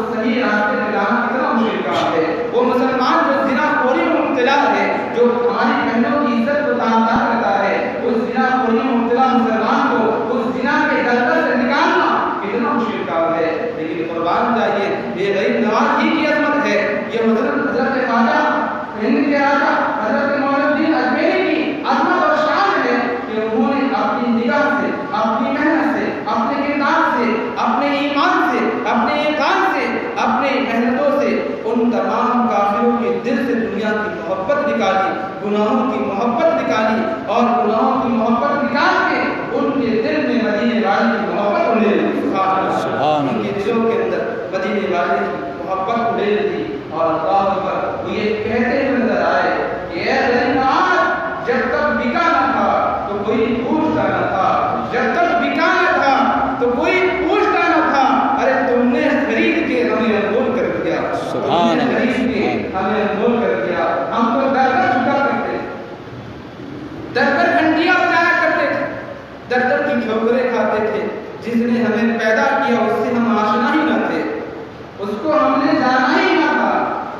صحیح راستے پہ لانا کتنا مشکل کام ہے. وہ مسلمان جو زنا خوری میں مبتلا ہے، جو ہماری بہنوں کی عزت کو تاندار کرتا ہے، اس زنا خوری میں مبتلا مسلمان کو اس زنا کے دلدل سے نکالنا کتنا مشکل کام ہے. لیکن قربان جائیے، یہ غریب نواز ہی کی عظمت ہے. یہ حضرت خواجہ ہند کے راجا حضرت معین الدین اجمیری کی عظمت اور شان ہے کہ انہوں نے اپنی نگاہ سے، اپنی محنت سے، اپنے کردار سے، اپنے ایمان سے، اپنے یقین سے، اپنے محنتوں سے ان تمام کافروں کے دل سے دنیا کی محبت نکالی، گناہوں کی محبت نکالی، اور گناہوں کی محبت نکال کے ان کے دل میں مدینے والے کی محبت اڑے دی. ان کے دلوں کے اندر مدینے والے کی محبت اڑے دی. اور اللہ اکبر، وہ یہ کہتے ہوئے نظر آئے کہ اے غریب نواز، جب تک بکا نہ تھا تو کوئی پوچھتا نہ تھا، جب تک بکا نہ تھا تو کوئی پوچھتا نہ تھا. ارے تم نے خرید کے ہمیں انمول کر دیا، تم نے خرید کے ہمیں انمول کر دیا. ہم تو در در جھکا کرتے تھے، در در گھنٹیاں بجایا کرتے تھے، در در کی ٹھوکریں کھاتے تھے. جس نے ہمیں پیدا کیا اس سے ہم آشنا ہی نہ تھے، اس کو ہم نے جانا ہی نہ تھا،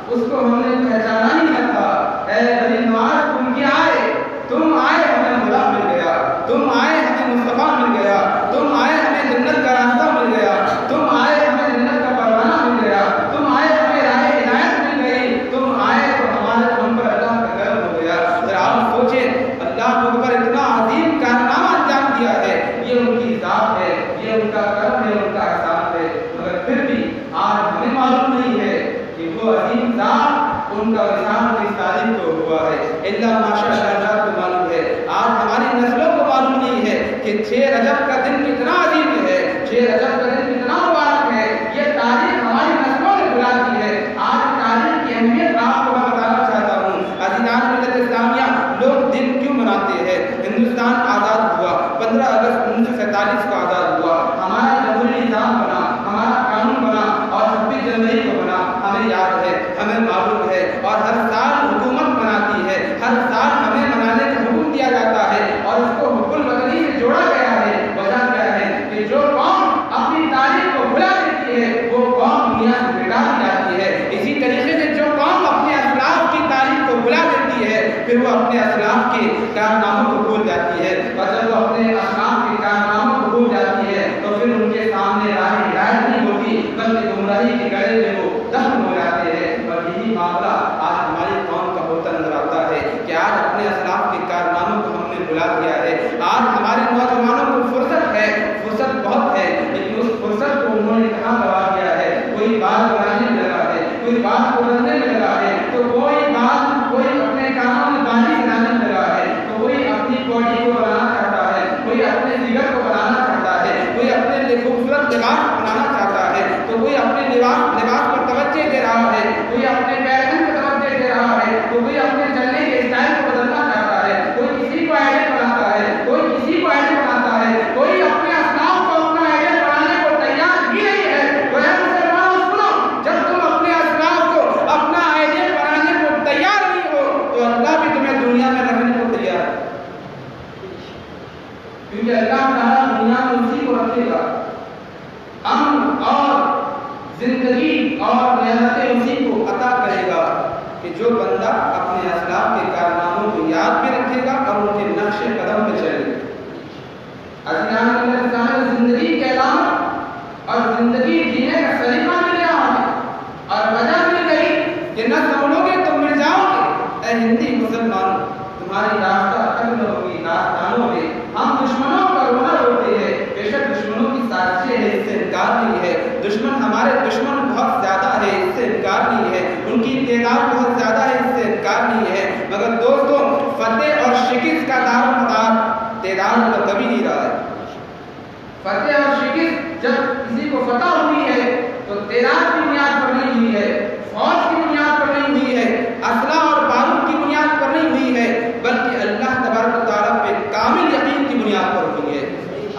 اس کو ہم نے پہچانا ہی نہ تھا. اے غریب نواز، تم کیا آئے؟ تم آئے ہمیں خدا مل گیا، تم آئے ہمیں مصطفیٰ مل گیا، تم آئے ہمیں جنت کا راستہ مل گیا، تم آئے ہمیں جنت کا پروانہ مل گیا، تم آئے ہمیں راہ ہدایت مل گئی، تم آئے تو ہمارے ہم پر اللہ کا کرم ہو گیا. ذرا آپ سوچیں، اللہ کو پر اتنا عظیم کارنامہ انجام دیا ہے. یہ ان کی ذات ہے، یہ ان کا کرم ہے، ان کا احسان ہے. مگر پھر بھی آج ہمیں معلوم نہیں ہے کہ وہ عظیم ذات ان کا وصال کس تاریخ کو ہوا ہے. اللہ ماشاء اللہ کو معلوم ہے. آج ہماری نسلوں کو معلوم نہیں ہے کہ 6 رجب کا دن کتنا عظیم ہے، 6 رجب کا دن کتنا مبارک ہے. یہ تاریخ ہماری نسلوں نے بلا دی ہے. آج تاریخ کی اہمیت آپ کو میں بتانا چاہتا ہوں. عزیزان ملت اسلامیہ، لوگ دن کیوں مناتے ہیں؟ ہندوستان آزاد ہوا، 15 اگست 1947 کو آزاد ہوا، ہمارا جمہوری نظام بنا، ہمارا قانون بنا، اور 26 جنوری کو بنا. ہمیں یاد ہے، ہمیں معلوم ہے، اور ہر سال حکومت بناتی ہے، ہر سال ہمیں منانے کا حکم دیا جاتا ہے، اور اس کو حب الوطنی سے جوڑا گیا ہے. وجہ کیا ہے کہ جو قوم اپنی تاریخ کو بھلا دیتی ہے وہ قوم دنیا سے مٹا دی جاتی ہے. اسی طریقے سے جو قوم اپنے اسلاف کی تاریخ کو بھلا دیتی ہے پھر وہ اپنے اسلاف کے کارناموں کو بھول جاتی ہے. اور جب وہ اپنے اسلاف کے کارناموں کو بھول جاتی ہے تو پھر ان کے سامنے راہ ہدایت نہیں ہوتی، بلکہ گمراہی کے گڑھے میں وہ دفن ہو جاتے ہیں. اور یہی معاملہ آج ہماری قوم کا ہوتا نظر آتا ہے کہ آج اپنے اسلاف کے کارناموں کو ہم نے بھلا دیا ہے. آج ہمارے نوجوانوں کو فرصت ہے، فرصت بہت ہے، لیکن اس فرصت کو انہوں نے کہاں گوا دیا ہے؟ کوئی بات بنانے میں لگا ہے، کوئی بات کو بدلنے میں لگا ہے، تو کوئی اپنے کاموں میں بازی بنانے میں لگا ہے، تو کوئی اپنی باڈی کو بنانا چاہتا ہے، کوئی اپنے جگر کو بنانا چاہتا ہے، کوئی اپنے لیے خوبصورت لباس بنانا چاہتا ہے، تو کوئی اپنے لباس پر توجہ دے رہا ہے، کوئی اپنے پیرن پر توجہ دے رہا ہے، تو کوئی اپنے چلنے کے اسٹائل کو بدلنا چاہتا ہے، کوئی کسی کو آئیڈل بناتا ہے، کوئی کسی کو آئیڈل بناتا ہے، کوئی اپنے اسلاف کو اپنا آئیڈل بنانے کو تیار ہی نہیں ہے. تو اے مسلمانوں سنو، جب تم اپنے اسلاف کو اپنا آئیڈل بنانے کو تیار نہیں ہو تو اللہ بھی تمہیں دنیا میں رکھنے کو تیار ہے. کیونکہ اللہ تعالیٰ دنیا میں اسی کو رکھے گا، امن اور زندگی اور نعمتیں اسی کو عطا کرے گا کہ جو بندہ اپنے اسلاف کے کارناموں کو یاد بھی رکھے گا اور ان کے نقش قدم پہ چلے گا. زندگی کے علامت اور زندگی جینے کا سلیقہ مل رہا ہے، اور وجہ مل گئی کہ نہ سمجھو گے تو مل جاؤ گے. اے ہندی مسلمانوں، تمہاری راستہ اکملوں کی داستانوں میں ہم دشمنوں کا رونا روتے ہیں. بے شک دشمنوں کی سازشیں ہیں، اس سے انکار نہیں ہے. ہمارے دشمن بہت زیادہ ہے، اس سے انکار نہیں ہے. ان کی تعداد بہت زیادہ ہے، اس سے انکار نہیں ہے. مگر دوستو، فتح اور شکست کا دار و مدار تعداد پر کبھی نہیں رہا ہے. فتح اور شکست جب کسی کو فتح ہوئی ہے تو تعداد کی بنیاد پر نہیں ہوئی ہے، فوج کی بنیاد پر نہیں ہوئی ہے، اسلحہ اور بارود کی بنیاد پر نہیں ہوئی ہے، بلکہ اللہ تبارک و تعالیٰ پہ کامل یقین کی بنیاد پر ہوئی ہے.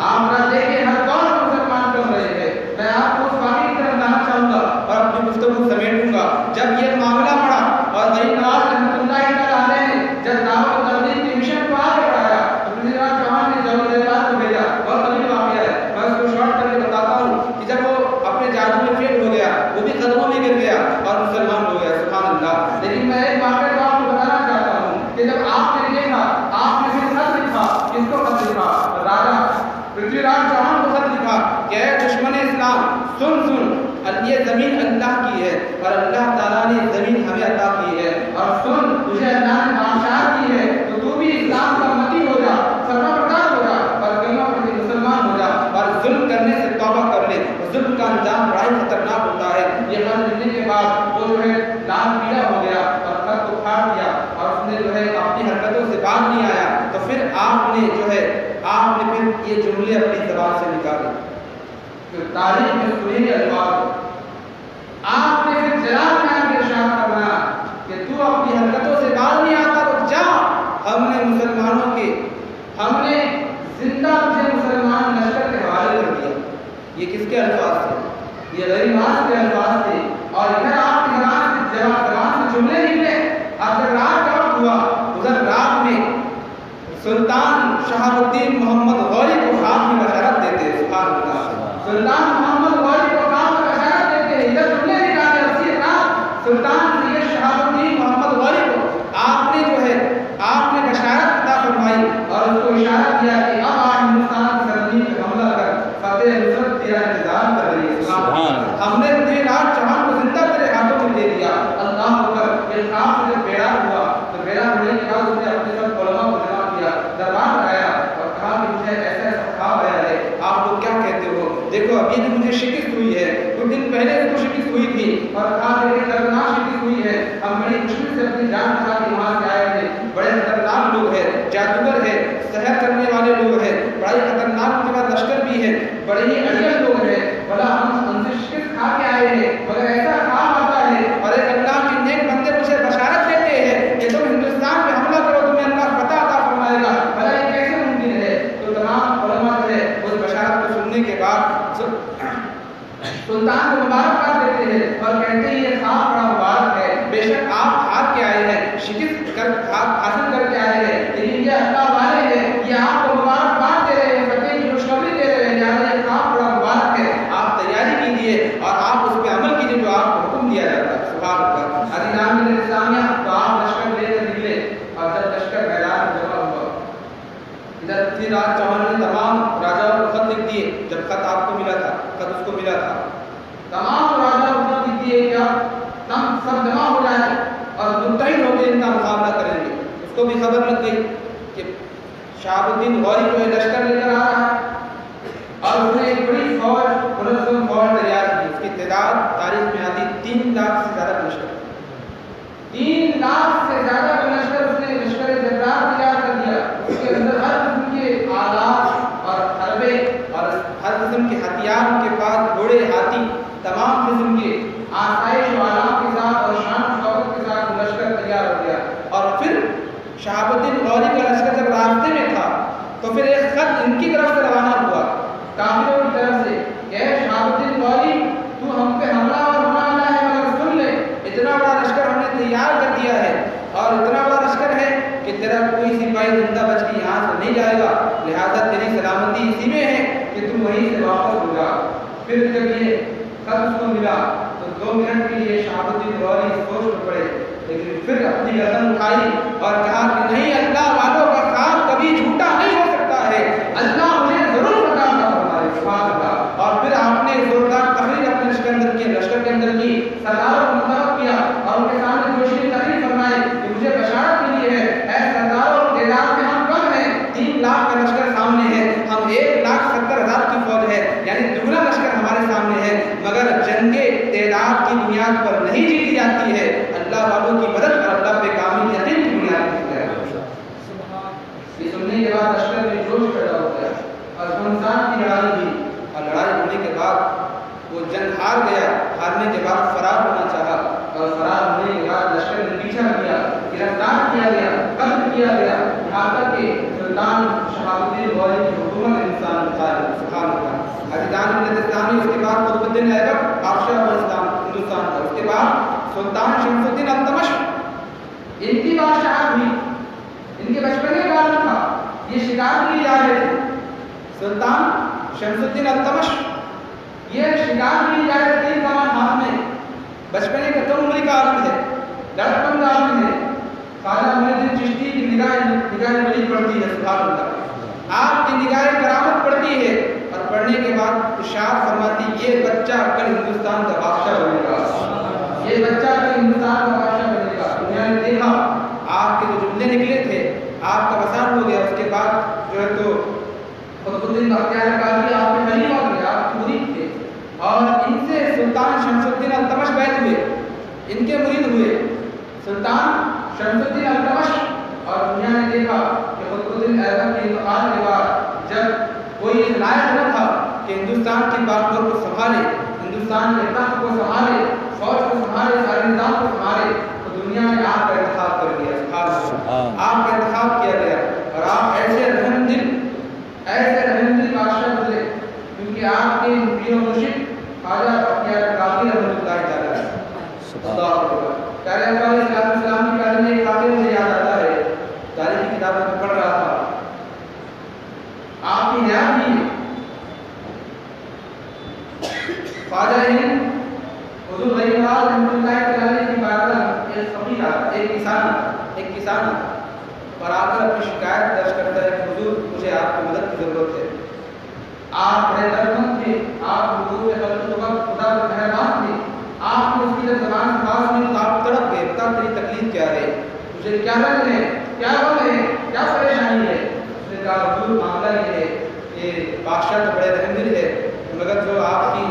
آپ نہ دیکھیں ہر دور میں مسلمان کر رہے ہیں. میں آپ کو اس واقعے کی طرف لانا چاہوں گا اور اپنی گفتگو سمیٹوں گا. جب یہ معاملہ پڑا اور غریب نواز رحمۃ اللہ علیہ نے جب دعوت و تبلیغ کے مشن کو آگے بڑھایا تو پرتھوی راج چوہان نے جب کو بھیجا. بہت طویل واقعہ ہے، میں اس کو شارٹ کر کے بتاتا ہوں کہ جب وہ زمین اللہ کی ہے اور اللہ تعالیٰ نے زمین ہمیں عطا کی ہے، اور سن تجھے اللہ نے بادشاہ کی ہے تو بھی اسلام کا امتی ہو جا، فرما بردار ہو جا اور کلمہ پڑھ کے مسلمان ہو جا، اور ظلم کرنے سے توبہ کر لے، ظلم کا انجام بڑا ہی خطرناک ہوتا ہے۔ یہ خط لکھنے کے بعد وہ جو ہے لال پیلا ہو گیا اور خط کو پھاڑ دیا اور اس نے جو ہے اپنی حرکتوں سے باز نہیں آیا، تو پھر آپ نے جو ہے آپ نے پھر یہ جملے اپنی زبان سے نکالے، پھر تاریخ میں سنیں الفاظ آپ نے پھر جلال میں آ کے ارشاد فرمایا کہ تو اپنی حرکتوں سے باز نہیں آتا تو جا، ہم نے مسلمانوں کے ہم نے زندہ تجھے مسلمان لشکر کے حوالے کر دیا۔ یہ کس کے الفاظ تھے؟ یہ غیر نواز کے الفاظ تھے، اور ادھر آپ کی زبان سے جملے نکلے۔ اب جب رات کا وقت ہوا ادھر رات میں سلطان شہاب الدین محمد غوری کو خواب میں بشارت دیتے، سبحان اللہ، سلطان محمد غوری کو خواب میں بشارت دیتے، ادھر جملے نکالے، اسی رات سلطان سید شہاب الدین محمد غوری کو آپ نے جو ہے آپ نے بشارت عطا فرمائی اور اس کو اشارہ کیا کہ اب آپ ہندوستان کی سرزمین پر حملہ کر فتح نصرت تیرا انتظار کر رہی ہے۔ ہم نے تجھے رات چوہان کو زندہ تیرے ہاتھوں میں دے دیا۔ اللہ اکبر۔ یہ خواب سے جب بیدار ہوا تو بیدار ہونے کے بعد اس نے اپنے سب علماء کو جمع کیا، دربار آیا اور کہا کہ مجھے ایسا ایسا خواب آیا ہے، آپ لوگ کیا کہتے ہو؟ دیکھو ابھی جو مجھے شکست ہوئی ہے، کچھ دن پہلے اس کو شکست ہوئی تھی اور کہا کہ دردناک شکست ہوئی ہے، ہم بڑی مشکل سے اپنی جان بچا کے وہاں سے آئے تھے، بڑے خطرناک لوگ ہیں، جادوگر ہے، سحر کرنے والے لوگ ہیں، بڑا ہی خطرناک ان کے بعد لشکر بھی ہے، بڑے ہی اڑیل لوگ ہیں، بڑا ہم سے شکست کھا کے آئے ہیں، مگر ایسا خواب آتا ہے اور ایک اللہ کے نیک بندے مجھے بشارت دیتے ہیں کہ تم ہندوستان میں حملہ کرو تمہیں اللہ فتح عطا فرمائے گا، بھلا یہ کیسے ممکن ہے؟ تو تمام علماء جو ہے اس بشارت کو سننے کے بعد سلطان کو مبارکباد دیتے ہیں اور کہتے ہیں یہ خواب بڑا مبارک ہے، بے شک آپ ہار کے آئے ہیں، شکست حاصل کر کے آئے ہیں، لیکن یہ اللہ والے ہیں، یہ آپ کو مبارکباد دے رہے ہیں، فتح کی خوشخبری دے رہے ہیں، لہٰذا یہ خواب بڑا مبارک ہے، آپ تیاری کیجیے اور آپ اس پہ عمل کیجیے جو آپ کو حکم دیا جاتا ہے۔ سبحان اللہ۔ عزیزان من الاسلامیہ، تو آپ لشکر لے کر نکلے اور جب لشکر میدان میں جمع ہوا، ادھر تھی رات چوہان نے تمام راجاؤں کو خط لکھ دیے، جب خط آپ کو ملا تھا، خط اس کو ملا تھا، تمام راجاؤں کو خط لکھ دیے کہ ہم سب جمع ہو جائیں اور متحد ہو کے ان کا مقابلہ کریں گے۔ اس کو بھی خبر لگ گئی کہ شہاب الدین غوری جو ہے لشکر لے کر آ رہا ہے اور اس نے ایک بڑی فوج منظم فوج تیار کی، اس کی تعداد تاریخ میں آتی 3 لاکھ سے زیادہ لشکر، 3 لاکھ سے زیادہ لشکر اس نے لشکر جبار تیار کر دیا۔ اس کے اندر ہر قسم کے آلات اور حربے اور ہر قسم کے ہتھیار ان کے پاس، گھوڑے، ہاتھی، تمام قسم کے آسائش و آلات کے ساتھ اور شان و شوکت کے ساتھ لشکر تیار ہو گیا۔ اور پھر شہاب الدین غوری کا لشکر جب راستے میں تھا تو پھر ایک خط ان کی طرف سے روانہ ہوا، کافروں کی طرف سے، کہ شہاب الدین غوری تو ہم پہ حملہ اور ہونا آنا ہے، مگر سن لے اتنا بڑا لشکر ہم نے تیار کر دیا ہے اور اتنا بڑا لشکر ہے کہ تیرا کوئی سپاہی زندہ بچ کے یہاں سے نہیں جائے گا، لہذا تیری سلامتی اسی میں ہے کہ تم وہیں سے واپس ہو جا۔ پھر جب یہ خط اس کو ملا تو 2 منٹ کے لیے شہاب الدین غوری سوچ میں پڑے، لیکن پھر اپنی گردن اٹھائی اور کہا کہ نہیں، اللہ والوں کا خواب کبھی جھوٹا نہیں ہو سکتا ہے، اللہ مجھے ضرور بتا فرمائے۔ سبحان اللہ۔ اور پھر آپ نے زوردار تقریر اپنے لشکر کے اندر کی، سرداروں کو متحد کیا اور ان کے سامنے جوشی تقریر فرمائی کہ مجھے بشارت ملی ہے، اے سرداروں تعداد میں ہم کم ہیں، 3 لاکھ کا لشکر سامنے ہے، ہم 1,70,000 کی فوج ہے، یعنی دگنا لشکر ہمارے سامنے ہے، مگر جنگیں تعداد کی بنیاد پر نہیں جیتی جاتی ہے، اللہ والوں کی مدد اور اللہ پہ کامل یقین کی بنیاد پر ہے۔ یہ سننے کے بعد لشکر میں جوش پیدا ہو گیا اور افغانستان کی لڑائی ہوئی، اور لڑائی ہونے کے بعد وہ جنگ ہار گیا، ہارنے کے بعد فرار ہونا چاہا اور فرار ہونے کے بعد لشکر نے پیچھا کیا، گرفتار کیا گیا، قتل کیا گیا، یہاں تک کہ سلطان شہاب الدین غوری کی حکومت انسان قائم۔ سبحان اللہ۔ عزیزان من الاسلامیہ، اس کے بعد قطب الدین ایبک بادشاہ ہندوستان کا، اس کے بعد سلطان شمس الدین التمش، ان کی بادشاہت ہوئی، ان کے بچپنے کا عالم تھا، یہ شکار کے لیے آ رہے تھے۔ سلطان شمس الدین التمش یہ شکار کے لیے آ رہے تھے، کمان ہاتھ میں، بچپنے کا کم عمری کا عالم ہے، لڑکپن کا عالم ہے، خواجہ معین الدین چشتی کی نگاہ بڑی پڑتی ہے۔ سبحان اللہ۔ آپ کی نگاہ کرامت پڑتی ہے اور پڑھنے کے بعد ارشاد فرماتی یہ بچہ کل ہندوستان کا بادشاہ یہ بچہ تو ہندوستان کا بادشاہ بنے گا. دنیا نے دیکھا آپ کے جو جملے نکلے تھے آپ کا وسان ہو گیا. اس کے بعد جو ہے تو قطب الدین بختیار کاکی آپ کے خلیفہ تھے, آپ کے مرید تھے, اور ان سے سلطان شمس الدین التمش بیعت ہوئے, ان کے مرید ہوئے سلطان شمس الدین التمش. اور دنیا نے دیکھا کہ قطب الدین ایبک کے انتقال کے بعد جب کوئی اس لائق نہ تھا کہ ہندوستان کی باغ کو سنبھالے, ہندوستان کے تخت کو سنبھالے, فوج کو سنبھالے, سارے نظام کو سنبھالے, تو دنیا نے آپ کا انتخاب کر دیا. آپ کا انتخاب کیا گیا اور آپ ایسے رحم دل بادشاہ گزرے, کیونکہ آپ کے پیر و مرشد خواجہ بختیار کاکی رحمۃ اللہ تعالیٰ. پیارے آقا علیہ السلام کی بارے میں ایک واقعہ مجھے یاد آتا ہے. تاریخ کی کتابوں میں پڑھ رہا تھا, آپ کی حیات میں خواجہ ہند حضور غریب نواز رحمۃ اللہ تعالیٰ کی بارگاہ ایک فقیر آتا, ایک کسان اور آ کر اپنی شکایت درج کرتا ہے کہ حضور مجھے آپ کی مدد کی ضرورت ہے. آپ بڑے دردمند تھے, آپ حضور کے خلق و وقت خدا کے مہربان تھے, آپ کو اس کی جب زبان سے باز نہیں تو آپ تڑپ گئے, بتا تیری تکلیف کیا ہے, مجھے کیا رنج ہے, کیا غم ہے, کیا پریشانی ہے. اس نے کہا حضور معاملہ یہ ہے کہ بادشاہ تو بڑے رحم دل ہے, مگر جو آپ کی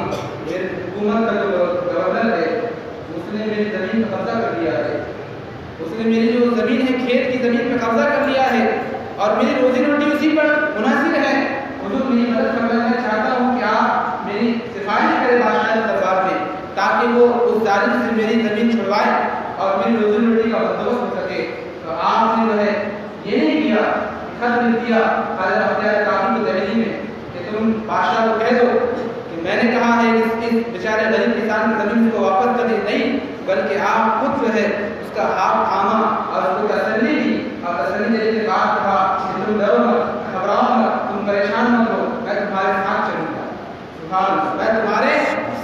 حکومت کا جو گورنر ہے اس نے میری زمین پر قبضہ کر لیا ہے, اس نے میری جو زمین ہے کھیت کی زمین پہ قبضہ کر لیا ہے اور میری روزی روٹی اسی پر منحصر ہے. حضور میری مدد کرنا میں چاہتا ہوں کہ آپ میری سفارش کریں بادشاہ کے دربار میں تاکہ وہ اس ظالم سے میری زمین چھڑوائے اور میری روزی روٹی کا بندوبست ہو سکے. تو آپ نے جو ہے یہ نہیں کیا, خط لکھ دیا خواجہ بختیار کاکی کو دہلی میں کہ تم بادشاہ کو کہہ دو کہ میں نے کہا ہے اس بیچارے غریب کسان کی زمین کو واپس کر دے, نہیں بلکہ آپ خود جو ہے اس کا ہاتھ تھاما اور اس کو تسلی دی, اور تسلی دینے کے بعد کہا کہ تم ڈرو مت, گھبراؤ مت, تم پریشان مت ہو, میں تمہارے ساتھ چلوں گا. سبحان اللہ, میں تمہارے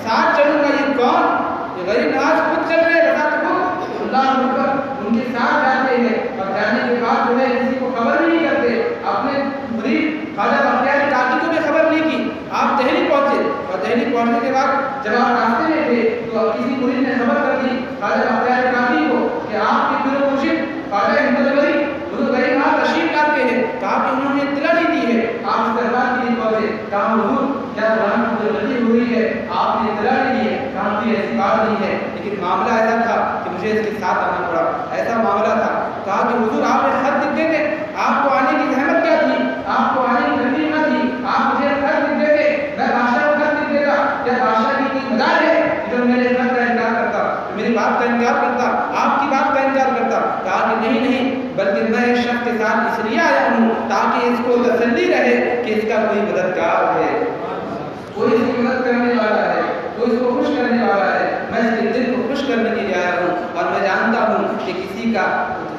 ساتھ چلوں گا. یہ کون؟ یہ غریب نواز خود چل رہے, بتا تو اللہ اکبر, ان کے ساتھ جاتے ہیں اور جانے کے بعد جو ہے کسی کو خبر بھی نہیں کرتے. اپنے مرید خواجہ بختیار کاکی کو بھی خبر نہیں کی. آپ دہلی پہنچے اور دہلی پہنچنے کے بعد جب آپ راستے میں تھے تو کسی مرید نے خبر کر دی خواجہ بختیار کاکی کو کہ آپ کے پیر و مرشد خواجہ ہند حضور غریب نواز تشریف لاتے ہیں. کہا کہ انہوں نے اطلاع نہیں دی ہے, آپ اس دربار کے لیے پہنچے. کہا حضور کیا قرآن کی غلطی ہوئی ہے, آپ نے اطلاع نہیں دی ہے. کہا کوئی ایسی بات نہیں ہے, لیکن معاملہ ایسا تھا کہ مجھے اس کے ساتھ آنا پڑا, ایسا معاملہ تھا. کہا کہ حضور آپ نے خط لکھ دیتے, آپ کو آنے کی زحمت کیا تھی, آپ کو آنے کی تکلیف نہ تھی, آپ مجھے خط لکھ دیتے, میں بادشاہ کو خط لکھ دیتا. کیا بادشاہ کی کوئی مدار ہے جو میرے خط کا انکار کرتا, میری بات کا انکار کرتا, آپ کی بات کا انکار کرتا. کہا کہ نہیں بلکہ میں اس شخص کے ساتھ اس لیے آیا ہوں تاکہ اس کو تسلی رہے کہ اس کا کوئی مددگار ہے, کوئی اس کی مدد کرنے والا ہے, کوئی اس کو خوش کرنے والا ہے. میں اس کے دل کو خوش کرنے کے لیے آیا ہوں اور میں جانتا ہوں کہ کسی کا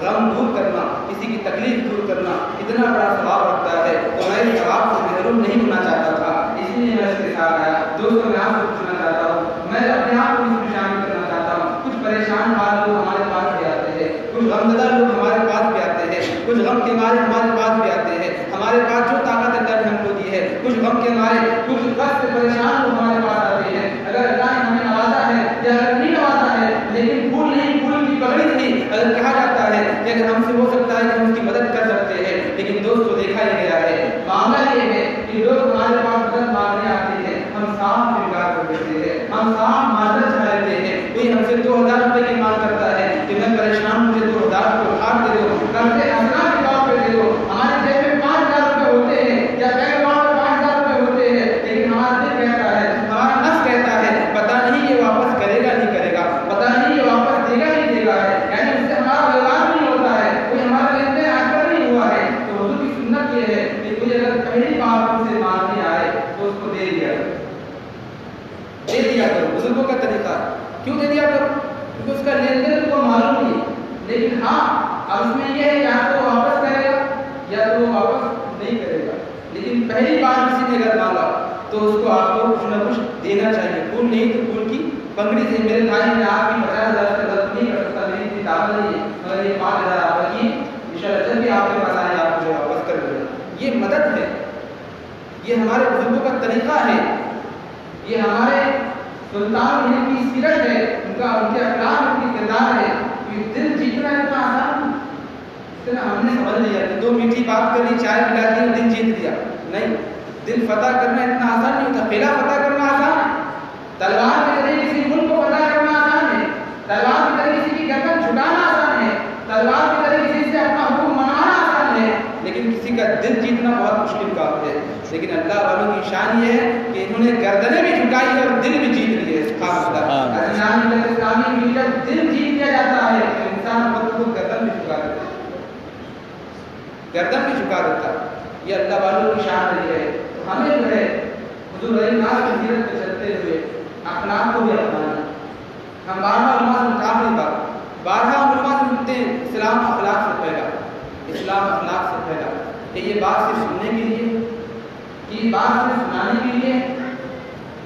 غم دور کرنا, کسی کی تکلیف دور کرنا اتنا بڑا ثواب رکھتا ہے. تو میں اس ثواب سے محروم نہیں ہونا چاہتا تھا, اس لیے میں اس کے ساتھ آیا. دوستوں میں آپ کو پوچھنا چاہتا ہوں, میں اپنے آپ کو اس میں شامل کرنا چاہتا ہوں. کچھ پریشان حال لوگ ہمارے پاس بھی آتے ہیں, کچھ غمزدہ لوگ ہمارے پاس بھی آتے ہیں, کچھ غم کے مارے ہمارے پاس بھی آتے ہیں. ہمارے پاس جو طاقت اللہ نے ہم کو دی ہے, کچھ غم کے مارے, کچھ وقت سے پریشان لوگ ہمارے پاس آتے ہیں. اگر اللہ نے ہمیں نوازا ہے یا اگر نہیں نوازا ہے, لیکن پھول نہیں, پھول کی پگڑی نہیں, اگر کہا جاتا ہے کہ اگر ہم سے ہو سکتا ہے کہ ہم اس کی مدد کر سکتے ہیں, لیکن دوستو دیکھا یہ گیا ہے معاملہ یہ ہے کہ لوگ ہمارے پاس مدد مانگنے آتے ہیں, ہم صاف انکار کر دیتے ہیں, ہم صاف معذرت چاہ لیتے ہیں. کوئی ہم سے 2000 روپے کی مانگ کرتا ہے کہ میں پریشان, مجھے 2000 کو اٹھار دے دو, قرض حسنہ کے طور پہ دے دو. ہمارے جیب میں 5000 روپے ہوتے ہیں یا بینک اکاؤنٹ میں 5000 روپے ہوتے ہیں, لیکن ہمارا دل کہتا ہے, ہمارا نفس کہتا ہے پتہ نہیں یہ واپس کرے گا نہیں کرے گا, پتہ نہیں یہ واپس دے گا نہیں دے گا ہے, یعنی اس سے ہمارا ویوہار نہیں ہوتا ہے, کوئی ہمارا لین دین آج تک نہیں ہوا ہے. تو حضور کی سنت یہ ہے کہ کوئی اگر پہلی بار ان سے مانگنے آئے تو اس کو دے دیا کرو. بزرگوں کا طریقہ کیوں دے دیا کرو, کیونکہ اس کا لین دین کو معلوم نہیں. لیکن ہاں اب اس میں یہ ہے یا تو واپس کرے گا یا تو واپس نہیں کرے گا, لیکن پہلی بار کسی نے اگر مانگا تو اس کو آپ کو کچھ نہ کچھ دینا چاہیے. پھول نہیں تو پھول کی پگڑی سے. میرے بھائی نے آپ کی 50,000 سے مدد نہیں کر سکتا, میری اتنی طاقت نہیں ہے, مگر یہ 5,000 آپ رکھیے, انشاءاللہ جب بھی آپ کے پاس آئے آپ مجھے واپس کر دیں. یہ مدد ہے, یہ ہمارے بزرگوں کا طریقہ ہے, یہ ہمارے سلطان ہند کی سیرت ہے, ان کے اخلاق اتنا ہم نے سمجھ لیا کہ 2 میٹھی بات کر لی، چائے پلا دی اور دل جیت لیا. نہیں، دل فتح کرنا اتنا آسان نہیں ہوتا. قلعہ فتح کرنا آسان ہے، تلوار کے ذریعے کسی ملک کو فتح کرنا آسان ہے، تلوار کے ذریعے کسی کی گردن چھٹانا آسان ہے، تلوار کے ذریعے کسی سے اپنا حکم منوانا آسان ہے، لیکن کسی کا دل جیتنا بہت مشکل کام ہے. لیکن اللہ والوں کی شان یہ ہے کہ انہوں نے گردنیں بھی جھکائی اور دل بھی جیت لیے. سبحان اللہ. اسلامی بھی جب دل جیت لیا جاتا ہے تو انسان خود گردن بھی جھکا دیتا ہے، گردن بھی جھکا دیتا ہے. یہ اللہ والوں کی شان ہے. تو ہمیں جو ہے حضور علیہ السلام کی سیرت پہ چلتے ہوئے اخلاق کو بھی اپنانا. ہم بارہا علماء سے کافی بات، بارہا علماء سے سنتے ہیں اسلام اخلاق سے پہلا، اسلام اخلاق سے پہلا. کہ یہ بات صرف سننے کے لیے، یہ بات صرف سنانے کے لیے،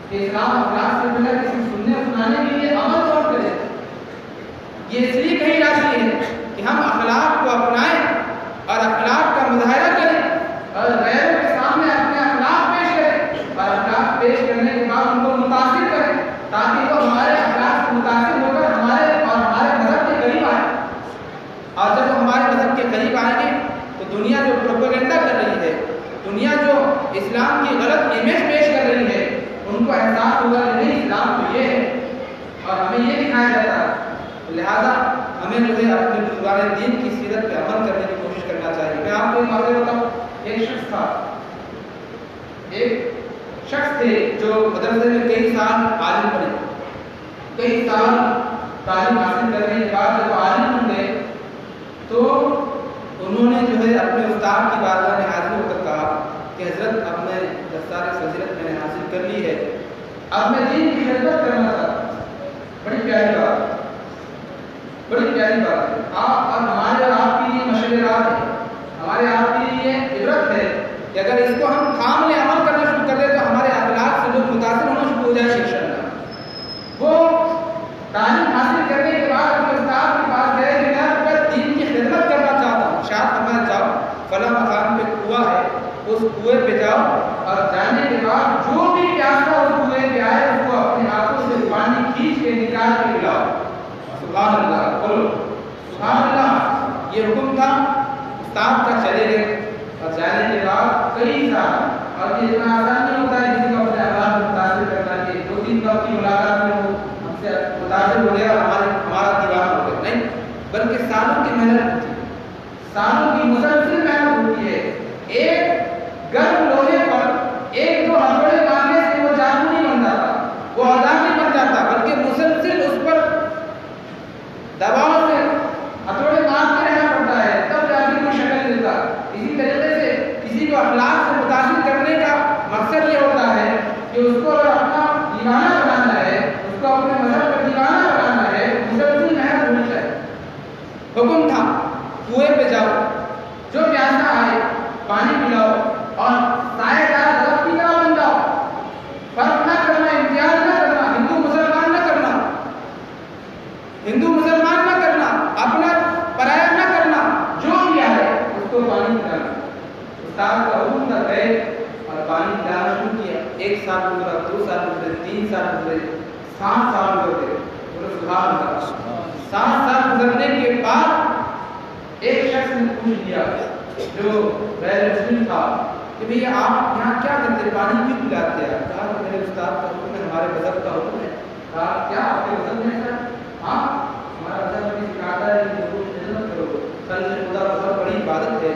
کہ اسلام اخلاق سے پہلا کہ صرف سننے اور سنانے کے لیے عمل کون کرے. یہ اس لیے کہی جاتی ہے کہ ہم اخلاق کو اپنائیں اور اخلاق کا مظاہرہ کریں اور غیروں کے سامنے اپنے اخلاق پیش کریں اور اخلاق پیش کرنے کے بعد ان کو متاثر کریں تاکہ وہ ہمارے اخلاق سے متاثر ہو کر ہمارے مذہب کے قریب آئیں. اور جب وہ ہمارے مذہب کے قریب آئیں گے تو دنیا جو پروپیگنڈا کر رہی ہے، دنیا جو اسلام کی غلط امیج پیش کر رہی ہے، ان کو احساس ہوگا کہ نہیں اسلام تو یہ ہے اور ہمیں یہ دکھایا جاتا ہے. لہذا ہمیں جو ہے اپنے بزرگان دین کی سیرت پہ عمل کرنے کی کوشش کرنا چاہیے. میں آپ کو ایک واقعہ بتاؤں. ایک شخص تھا، ایک شخص تھے جو مدرسے میں کئی سال عالم بنے، کئی سال تعلیم حاصل کرنے کے بعد جب عالم بن گئے تو انہوں نے جو ہے اپنے استاد کی بارگاہ میں حاضر ہو کر کہا کہ حضرت اب میں دستار فضیلت میں نے حاصل کر لی ہے، اب میں دین کی خدمت کرنا چاہتا ہوں. بڑی پیاری بات، بڑی پیاری بات ہے. آپ اب ہمارے اور آپ کے لیے مشورہ رات ہے، ہمارے آپ کے لیے عبرت ہے کہ اگر اس کو ہم کام میں عمل کرنا شروع کر دیں تو ہمارے اخلاق سے لوگ متاثر ہونا شروع ہو جائیں گے انشاءاللہ. وہ تعلیم حاصل کرنے کے بعد اپنے استاد کے پاس گئے کہ میں دین کی خدمت کرنا چاہتا ہوں. شاید ہمیں جاؤ فلاں مقام پہ کنواں ہے، اس کنویں پہ جاؤ اور جانے کے بعد جو بھی پیاسا اس کنویں پہ آئے اس کو اپنے ہاتھوں سے پانی کھینچ کے نکال کے پلاؤ. سبحان اللہ، بولو سبحان اللہ. یہ حکم تھا. استاد کا چلے گئے اور جانے کے بعد کئی سال، اور یہ اتنا آسان نہیں ہوتا ہے کسی کو اپنے اخلاق کو متاثر کرنا کہ 2-3 وقت کی ملاقات میں وہ ہم سے متاثر ہو گیا اور ہمارا دیوان ہو گیا. نہیں، بلکہ سالوں کی محنت ہوتی ہے، سالوں کی مسلسل محنت ہوتی ہے. ایک گرم لوہے پر ایک دو ہتھوڑے مارنے سے وہ جادو نہیں بن جاتا، وہ عذاب نہیں بن جاتا، بلکہ مسلسل اس پر دباؤ سے ہتھوڑے مارتے رہنا پڑتا ہے تب جا کے کوئی شکل ملتا. اسی طریقے سے کسی کو اخلاق سے متاثر کرنے کا مقصد یہ ہوتا ہے کہ اس کو اگر اپنا دیوانہ بنانا ہے، اس کو اپنے مذہب کا دیوانہ بنانا ہے، مسلسل محنت ہونی چاہیے. حکم تھا کنویں پہ جاؤ، جو پیاسا آئے پانی پلاؤ اور سائے دار درخت کی طرح بن جاؤ. فرق نہ کرنا، امتیاز نہ کرنا، ہندو مسلمان نہ کرنا، ہندو مسلمان نہ کرنا، اپنا پرایا نہ کرنا، جو بھی آئے اس کو پانی پلانا. استاد کا حکم تھا، گئے اور پانی پلانا شروع کیا. 1 سال گزرا، 2 سال گزرے، 3 سال گزرے، 7 سال گزرے. بولو سبحان اللہ. 7 سال گزرنے کے بعد ایک شخص نے پوچھ لیا جو غیر مسلم تھا کہ بھئی آپ یہاں کیا کرتے، پانی کیوں پلاتے ہیں؟ کہا کہ میرے استاد کا حکم ہے، ہمارے مذہب کا حکم ہے. کہا کیا آپ کے مذہب میں ہے؟ ہاں، ہمارا مذہب بھی سکھاتا ہے کہ لوگوں کی خدمت کرو. خلق خدا بہت بڑی عبادت ہے،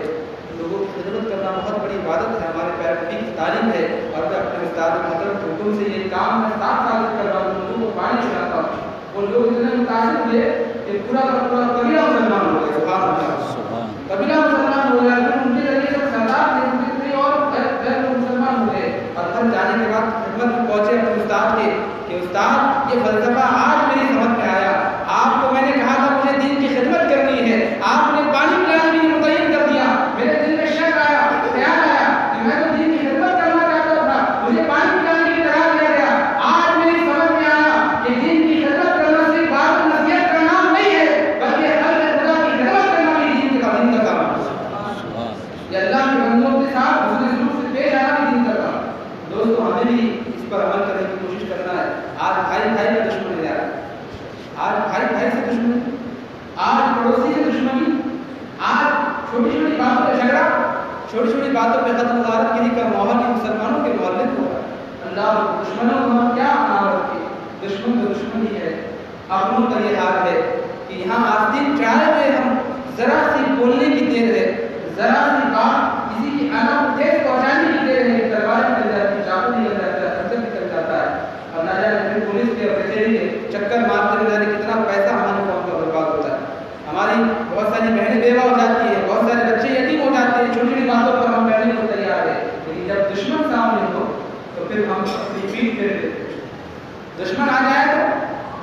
لوگوں کی خدمت کرنا بہت بڑی عبادت ہے، ہمارے پیارے نبی کی تعلیم ہے. اور میں اپنے استاد محترم کے حکم سے یہ کام میں 7 سال سے کر رہا ہوں، لوگوں کو پانی پلاتا ہوں. وہ لوگ اتنے متاثر ہوئے کہ پورا کا پورا قبیلہ مسلمان ہو گیا. سبحان اللہ، قبیلہ مسلمان ہو گیا. پھر ان کے ذریعے سب سردار تھے، ان کے ذریعے اور غیر مسلمان ہو گئے. اور گھر جانے کے بعد خدمت میں پہنچے اپنے استاد کے کہ استاد یہ فلسفہ آج میری سمجھ میں آیا، آپ کو میں نے کہا تھا مجھے دین کی خدمت کرنی ہے، آپ نے پانی پلانے کے لیے متعین کر دیا. میرے دل میں شک آیا، خیال آیا کہ میں تو دین کی خدمت کرنا چاہتا تھا، مجھے پانی پلانے کے لیے قرار دیا گیا. آج میری سمجھ میں آیا کہ دین کی خدمت کرنا صرف بات نصیحت کا نام نہیں ہے، بلکہ خلق خدا کی خدمت کرنا بھی دین کا کام ہے. چھوٹی چھوٹی باتوں پہ قتل غارت گیری کا ماحول ہی مسلمانوں کے مولد ہو رہا ہے۔ اللہ دشمنوں کو ہم کیا عمارت کی، دشمن تو دشمن ہی ہے۔ اپنوں کا یہ حال ہے کہ یہاں آستین چاہے ہوئے ہم ذرا سی بولنے کی دیر ہے، ذرا سی بات کسی کی آنا کو ٹھیس پہنچانے کی دیر ہے کہ تلوار نکل جاتی ہے، چاقو نکل جاتا ہے، خنجر نکل جاتا ہے، اور نہ جانے پھر پولیس کے اور کچہری کے چکر مارتے ہوئے جانے کتنا پیسہ ہمارے قوم کا برباد ہوتا ہے۔ ہماری بہت ساری بہنیں بیوہ ہو جاتی ہیں، بہت سارے بچے یتیم ہو جاتے ہیں، چھوٹی چھوٹی باتوں پر ہم بیٹھنے کو تیار ہیں، لیکن جب دشمن سامنے ہو تو پھر ہم اپنی پیٹ پھیر لیتے ہیں۔ دشمن آ جائے تو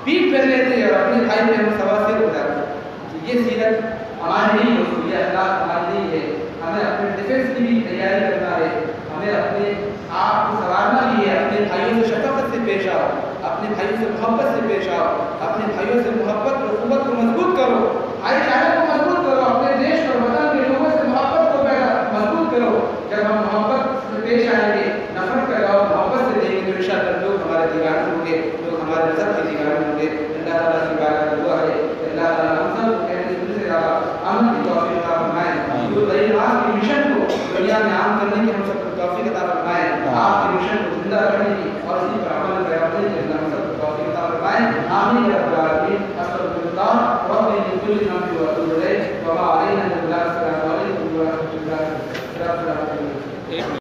پیٹ پھیر لیتے ہیں اور اپنے بھائی پہ ہم سواسر ہو جاتے ہیں۔ یہ سیرت ہماری نہیں ہوتی، یہ اخلاق ہماری نہیں ہے۔ ہمیں اپنے ڈیفینس کی بھی تیاری کرنا ہے، ہمیں اپنے آپ کو سنوارنا بھی ہے۔ اپنے بھائیوں سے شفقت سے پیش آؤ، اپنے بھائیوں سے محبت سے پیش آؤ، اپنے بھائیوں سے محبت اور قوت کو مضبوط کرو، بھائی چارے کو مضبوط کرو، اپنے دیش اور وطن کے لوگوں سے محبت کو مضبوط کرو۔ جب ہم محبت سے پیش آئیں گے، نفرت کا علاوہ محبت سے دیں گے تو انشاءاللہ لوگ ہمارے دیوانے ہوں گے، لوگ ہمارے مذہب کے دیوانے ہوں گے۔ اللہ تعالیٰ سے بارک دعا ہے کہ اللہ تعالیٰ ہم سب کو کہنے سے زیادہ امن کی توفیق عطا فرمائے، جو غیر آپ کے مشن کو دنیا میں عام کرنے کی ہم سب کو توفیق عطا فرمائے، آپ کے مشن کو زندہ رکھنے کی اور اسی پر عمل کرنے کی اللہ ہم سب کو توفیق عطا فرمائے۔ آمین یا رب العالمین۔ استغفر اللہ رب من كل ذنب واتوب الیہ وما علینا الا السلام علیکم ورحمۃ اللہ وبرکاتہ۔